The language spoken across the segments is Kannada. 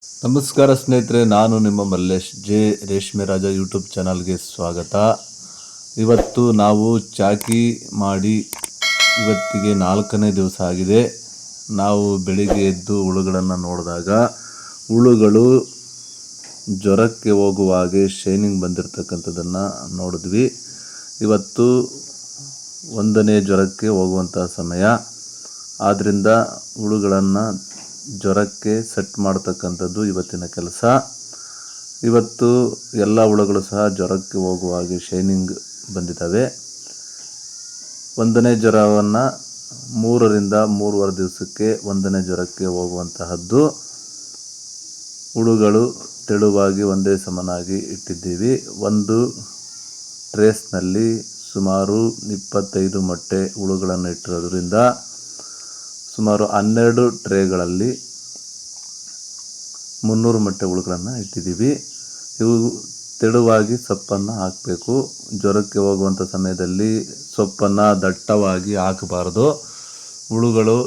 ನಮಸ್ಕಾರ ಸ್ನೇಹಿತರೆ, ನಾನು ನಿಮ್ಮ ಮಲ್ಲೇಶ್ ಜೆ ರೇಷ್ಮೆ ರಾಜ ಯೂಟ್ಯೂಬ್ ಚಾನಲ್ಗೆ ಸ್ವಾಗತ. ಇವತ್ತು ನಾವು ಚಾಕಿ ಮಾಡಿ ಇವತ್ತಿಗೆ 4ನೇ ದಿವಸ ಆಗಿದೆ. ನಾವು ಬೆಳಿಗ್ಗೆ ಎದ್ದು ಹುಳುಗಳನ್ನು ನೋಡಿದಾಗ ಹುಳುಗಳು ಜ್ವರಕ್ಕೆ ಹೋಗುವ ಹಾಗೆ ಶೈನಿಂಗ್ ಬಂದಿರತಕ್ಕಂಥದ್ದನ್ನು ನೋಡಿದ್ವಿ. ಇವತ್ತು 1ನೇ ಜ್ವರಕ್ಕೆ ಹೋಗುವಂಥ ಸಮಯ. ಆದ್ದರಿಂದ ಹುಳುಗಳನ್ನು ಜ್ವರಕ್ಕೆ ಸೆಟ್ ಮಾಡ್ತಕ್ಕಂಥದ್ದು ಇವತ್ತಿನ ಕೆಲಸ. ಇವತ್ತು ಎಲ್ಲ ಹುಳುಗಳು ಸಹ ಜ್ವರಕ್ಕೆ ಹೋಗುವ ಹಾಗೆ ಶೈನಿಂಗ್ ಬಂದಿದ್ದಾವೆ. 1ನೇ ಜ್ವರವನ್ನು 3ರಿಂದ 3.5 ದಿವಸಕ್ಕೆ 1ನೇ ಜ್ವರಕ್ಕೆ ಹೋಗುವಂತಹದ್ದು. ಹುಳುಗಳು ತೆಳುವಾಗಿ ಒಂದೇ ಸಮನಾಗಿ ಇಟ್ಟಿದ್ದೀವಿ. ಒಂದು ಟ್ರೇಸ್ನಲ್ಲಿ ಸುಮಾರು 25 ಮೊಟ್ಟೆ ಹುಳುಗಳನ್ನು ಇಟ್ಟಿರೋದ್ರಿಂದ ಸುಮಾರು 12 ಟ್ರೇಗಳಲ್ಲಿ 300 ಮೊಟ್ಟೆ ಹುಳುಗಳನ್ನು ಇಟ್ಟಿದ್ದೀವಿ. ಇವು ತೆಳುವಾಗಿ ಸೊಪ್ಪನ್ನು ಹಾಕಬೇಕು. ಜ್ವರಕ್ಕೆ ಹೋಗುವಂಥ ಸಮಯದಲ್ಲಿ ಸೊಪ್ಪನ್ನು ದಟ್ಟವಾಗಿ ಹಾಕಬಾರ್ದು. ಹುಳುಗಳು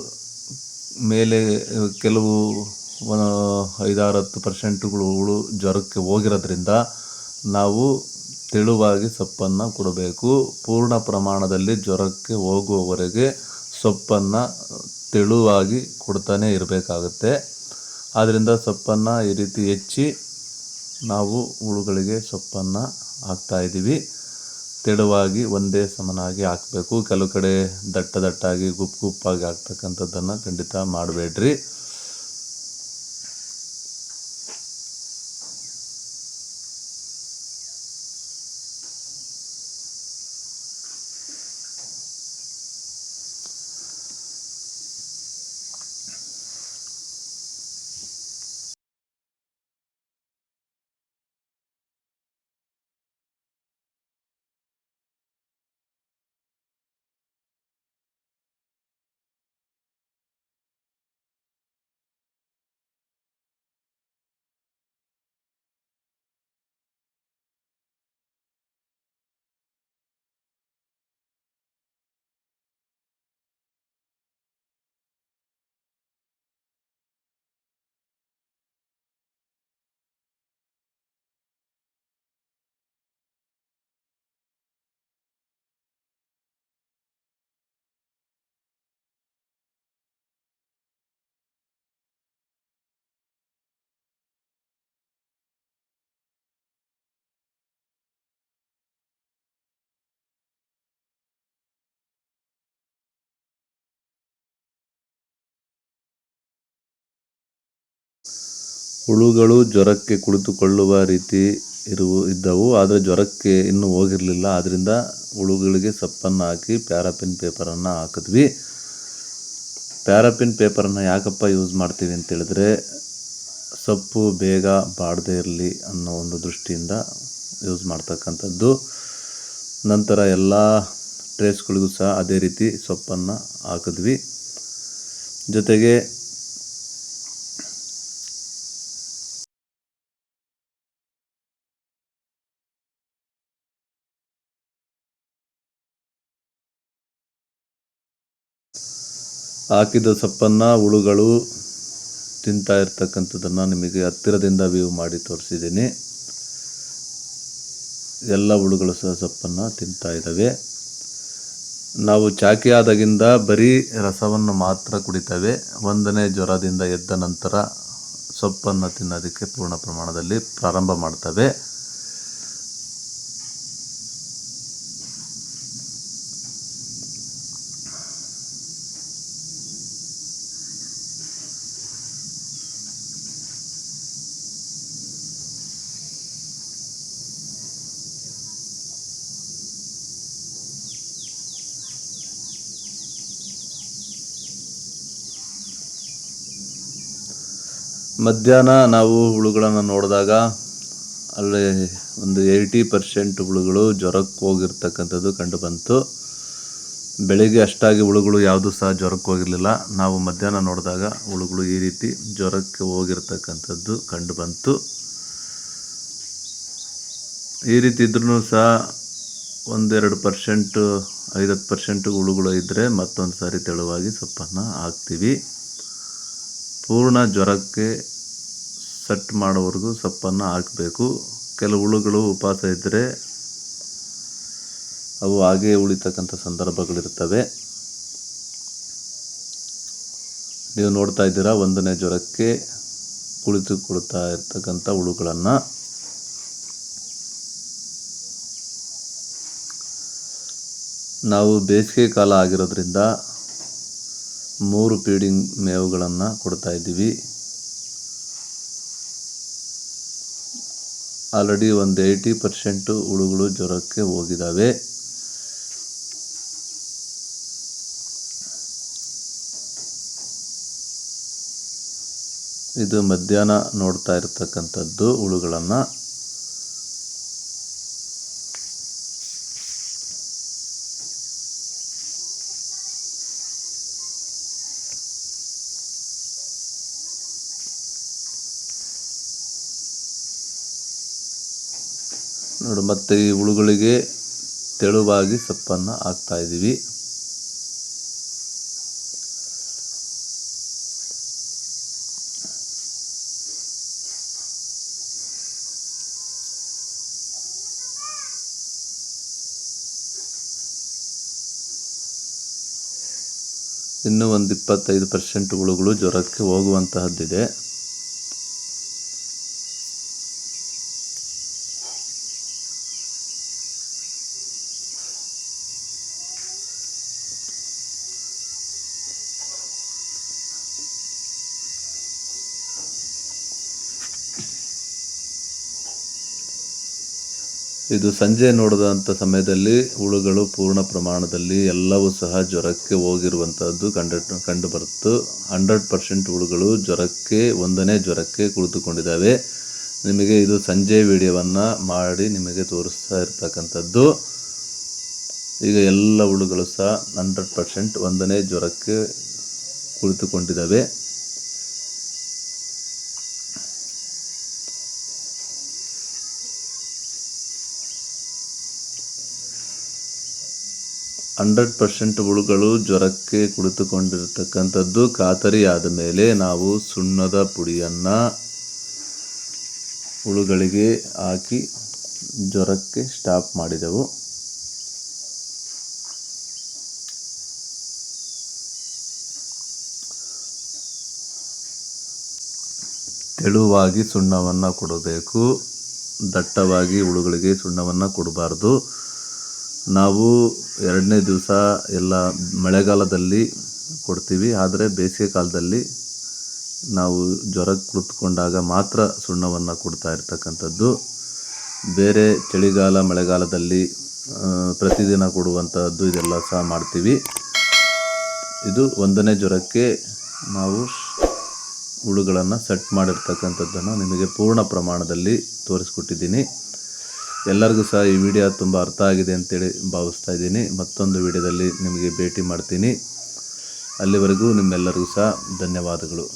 ಮೇಲೆ ಕೆಲವು 5-10% ಹುಳು ಜ್ವರಕ್ಕೆ ಹೋಗಿರೋದ್ರಿಂದ ನಾವು ತೆಳುವಾಗಿ ಸೊಪ್ಪನ್ನು ಕೊಡಬೇಕು. ಪೂರ್ಣ ಪ್ರಮಾಣದಲ್ಲಿ ಜ್ವರಕ್ಕೆ ಹೋಗುವವರೆಗೆ ಸೊಪ್ಪನ್ನು ತೆಳುವಾಗಿ ಕೊಡ್ತಾನೆ ಇರಬೇಕಾಗುತ್ತೆ. ಆದ್ದರಿಂದ ಸೊಪ್ಪನ್ನು ಈ ರೀತಿ ಹೆಚ್ಚಿ ನಾವು ಹುಳುಗಳಿಗೆ ಸೊಪ್ಪನ್ನು ಹಾಕ್ತಾಯಿದ್ದೀವಿ. ತೆಳುವಾಗಿ ಒಂದೇ ಸಮನಾಗಿ ಹಾಕಬೇಕು. ಕೆಲವು ಕಡೆ ದಟ್ಟಾಗಿ ಗುಪ್ಪಾಗಿ ಹಾಕ್ತಕ್ಕಂಥದ್ದನ್ನು ಖಂಡಿತ ಮಾಡಬೇಡ್ರಿ. ಹುಳುಗಳು ಜ್ವರಕ್ಕೆ ಕುಳಿತುಕೊಳ್ಳುವ ರೀತಿ ಇದ್ದವು. ಆದರೆ ಜ್ವರಕ್ಕೆ ಇನ್ನೂ ಹೋಗಿರಲಿಲ್ಲ. ಆದ್ದರಿಂದ ಹುಳುಗಳಿಗೆ ಸೊಪ್ಪನ್ನು ಹಾಕಿ ಪ್ಯಾರಾಫಿನ್ ಪೇಪರನ್ನು ಹಾಕಿದ್ವಿ. ಪ್ಯಾರಾಫಿನ್ ಪೇಪರನ್ನು ಯಾಕಪ್ಪ ಯೂಸ್ ಮಾಡ್ತೀವಿ ಅಂತೇಳಿದ್ರೆ, ಸೊಪ್ಪು ಬೇಗ ಬಾಡದೇ ಇರಲಿ ಅನ್ನೋ ಒಂದು ದೃಷ್ಟಿಯಿಂದ ಯೂಸ್ ಮಾಡ್ತಕ್ಕಂಥದ್ದು. ನಂತರ ಎಲ್ಲ ಟ್ರೇಸ್ಗಳಿಗೂ ಸಹ ಅದೇ ರೀತಿ ಸೊಪ್ಪನ್ನು ಹಾಕಿದ್ವಿ. ಜೊತೆಗೆ ಹಾಕಿದ ಸೊಪ್ಪನ್ನು ಹುಳುಗಳು ತಿಂತಾ ಇರ್ತಕ್ಕಂಥದ್ದನ್ನು ನಿಮಗೆ ಹತ್ತಿರದಿಂದ ವ್ಯೂ ಮಾಡಿ ತೋರಿಸಿದ್ದೀನಿ. ಎಲ್ಲ ಹುಳುಗಳು ಸಹ ಸೊಪ್ಪನ್ನು ತಿಂತಾ ಇದ್ದಾವೆ. ನಾವು ಚಾಕಿ ಆದಾಗಿಂದ ಬರೀ ರಸವನ್ನು ಮಾತ್ರ ಕುಡಿತೇವೆ. 1ನೇ ಜ್ವರದಿಂದ ಎದ್ದ ನಂತರ ಸೊಪ್ಪನ್ನು ತಿನ್ನೋದಕ್ಕೆ ಪೂರ್ಣ ಪ್ರಮಾಣದಲ್ಲಿ ಪ್ರಾರಂಭ ಮಾಡ್ತವೆ. ಮಧ್ಯಾಹ್ನ ನಾವು ಹುಳುಗಳನ್ನು ನೋಡಿದಾಗ ಅಲ್ಲಿ ಒಂದು 80% ಹುಳುಗಳು ಜ್ವರಕ್ಕೆ ಹೋಗಿರ್ತಕ್ಕಂಥದ್ದು ಕಂಡು ಬಂತು. ಬೆಳಿಗ್ಗೆ ಅಷ್ಟಾಗಿ ಹುಳುಗಳು ಯಾವುದೂ ಸಹ ಜ್ವರಕ್ಕೆ ಹೋಗಿರಲಿಲ್ಲ. ನಾವು ಮಧ್ಯಾಹ್ನ ನೋಡಿದಾಗ ಹುಳುಗಳು ಈ ರೀತಿ ಜ್ವರಕ್ಕೆ ಹೋಗಿರ್ತಕ್ಕಂಥದ್ದು ಕಂಡು ಬಂತು. ಈ ರೀತಿ ಇದ್ರೂ ಸಹ 1-2%, 5-10% ಹುಳುಗಳು ಇದ್ದರೆ ಮತ್ತೊಂದು ಸಾರಿ ತೆಳುವಾಗಿ ಸೊಪ್ಪನ್ನು ಹಾಕ್ತೀವಿ. ಪೂರ್ಣ ಜ್ವರಕ್ಕೆ ಸೆಟ್ ಮಾಡೋವರೆಗೂ ಸೊಪ್ಪನ್ನು ಹಾಕಬೇಕು. ಕೆಲವು ಹುಳುಗಳು ಉಪವಾಸ ಇದ್ದರೆ ಅವು ಹಾಗೇ ಉಳಿತಕ್ಕಂಥ ಸಂದರ್ಭಗಳಿರ್ತವೆ. ನೀವು ನೋಡ್ತಾ ಇದ್ದೀರಾ 1ನೇ ಜ್ವರಕ್ಕೆ ಕುಳಿತುಕೊಳ್ತಾ ಇರ್ತಕ್ಕಂಥ ಹುಳುಗಳನ್ನು. ನಾವು ಬೇಸಿಗೆ ಕಾಲ ಆಗಿರೋದ್ರಿಂದ 3 ಫೀಡಿಂಗ್ ಮೇವುಗಳನ್ನು ಕೊಡ್ತಾ ಇದ್ದೀವಿ. ಆಲ್ರೆಡಿ ಒಂದು 80% ಹುಳುಗಳು ಜ್ವರಕ್ಕೆ ಹೋಗಿದ್ದಾವೆ. ಇದು ಮಧ್ಯಾಹ್ನ ನೋಡ್ತಾ ಇರ್ತಕ್ಕಂಥದ್ದು ಹುಳುಗಳನ್ನು. ನೋಡಿ, ಮತ್ತೆ ಈ ಹುಳುಗಳಿಗೆ ತೆಳುವಾಗಿ ಸೊಪ್ಪನ್ನು ಹಾಕ್ತಾ ಇದ್ದೀವಿ. ಇನ್ನೂ ಒಂದು 25% ಹುಳುಗಳು ಜ್ವರಕ್ಕೆ ಹೋಗುವಂತಹದ್ದಿದೆ. ಇದು ಸಂಜೆ ನೋಡಿದಂಥ ಸಮಯದಲ್ಲಿ ಹುಳುಗಳು ಪೂರ್ಣ ಪ್ರಮಾಣದಲ್ಲಿ ಎಲ್ಲವೂ ಸಹ ಜ್ವರಕ್ಕೆ ಹೋಗಿರುವಂಥದ್ದು ಕಂಡುಬರುತ್ತು. 100% ಹುಳುಗಳು ಜ್ವರಕ್ಕೆ 1ನೇ ಜ್ವರಕ್ಕೆ ಕುಳಿತುಕೊಂಡಿದ್ದಾವೆ. ನಿಮಗೆ ಇದು ಸಂಜೆ ವಿಡಿಯೋವನ್ನು ಮಾಡಿ ನಿಮಗೆ ತೋರಿಸ್ತಾ ಇರ್ತಕ್ಕಂಥದ್ದು. ಈಗ ಎಲ್ಲ ಹುಳುಗಳು ಸಹ 100% 1ನೇ ಜ್ವರಕ್ಕೆ ಕುಳಿತುಕೊಂಡಿದ್ದಾವೆ. ಹುಳುಗಳು ಜ್ವರಕ್ಕೆ ಕುಳಿತುಕೊಂಡಿರ್ತಕ್ಕಂಥದ್ದು ಖಾತರಿಯಾದ ಮೇಲೆ ನಾವು ಸುಣ್ಣದ ಪುಡಿಯನ್ನು ಹುಳುಗಳಿಗೆ ಹಾಕಿ ಜ್ವರಕ್ಕೆ ಸ್ಟಾಪ್ ಮಾಡಿದೆವು. ತೆಳುವಾಗಿ ಸುಣ್ಣವನ್ನು ಕೊಡಬೇಕು. ದಟ್ಟವಾಗಿ ಹುಳುಗಳಿಗೆ ಸುಣ್ಣವನ್ನು ಕೊಡಬಾರ್ದು. ನಾವು 2ನೇ ದಿವಸ ಎಲ್ಲ ಮಳೆಗಾಲದಲ್ಲಿ ಕೊಡ್ತೀವಿ. ಆದರೆ ಬೇಸಿಗೆ ಕಾಲದಲ್ಲಿ ನಾವು ಜ್ವರಕ್ಕೆ ಕುಳಿತುಕೊಂಡಾಗ ಮಾತ್ರ ಸುಣ್ಣವನ್ನು ಕೊಡ್ತಾ ಇರ್ತಕ್ಕಂಥದ್ದು. ಬೇರೆ ಚಳಿಗಾಲ ಮಳೆಗಾಲದಲ್ಲಿ ಪ್ರತಿದಿನ ಕೊಡುವಂಥದ್ದು ಇದೆಲ್ಲ ಸಹ ಮಾಡ್ತೀವಿ. ಇದು 1ನೇ ಜ್ವರಕ್ಕೆ ನಾವು ಹುಳುಗಳನ್ನು ಸೆಟ್ ಮಾಡಿರ್ತಕ್ಕಂಥದ್ದನ್ನು ನಿಮಗೆ ಪೂರ್ಣ ಪ್ರಮಾಣದಲ್ಲಿ ತೋರಿಸ್ಕೊಟ್ಟಿದ್ದೀನಿ. ಎಲ್ಲರಿಗೂ ಸಹ ಈ ವಿಡಿಯೋ ತುಂಬ ಅರ್ಥ ಆಗಿದೆ ಅಂತೇಳಿ ಭಾವಿಸ್ತಾ ಇದ್ದೀನಿ. ಮತ್ತೊಂದು ವಿಡಿಯೋದಲ್ಲಿ ನಿಮಗೆ ಭೇಟಿ ಮಾಡ್ತೀನಿ. ಅಲ್ಲಿವರೆಗೂ ನಿಮ್ಮೆಲ್ಲರಿಗೂ ಸಹ ಧನ್ಯವಾದಗಳು.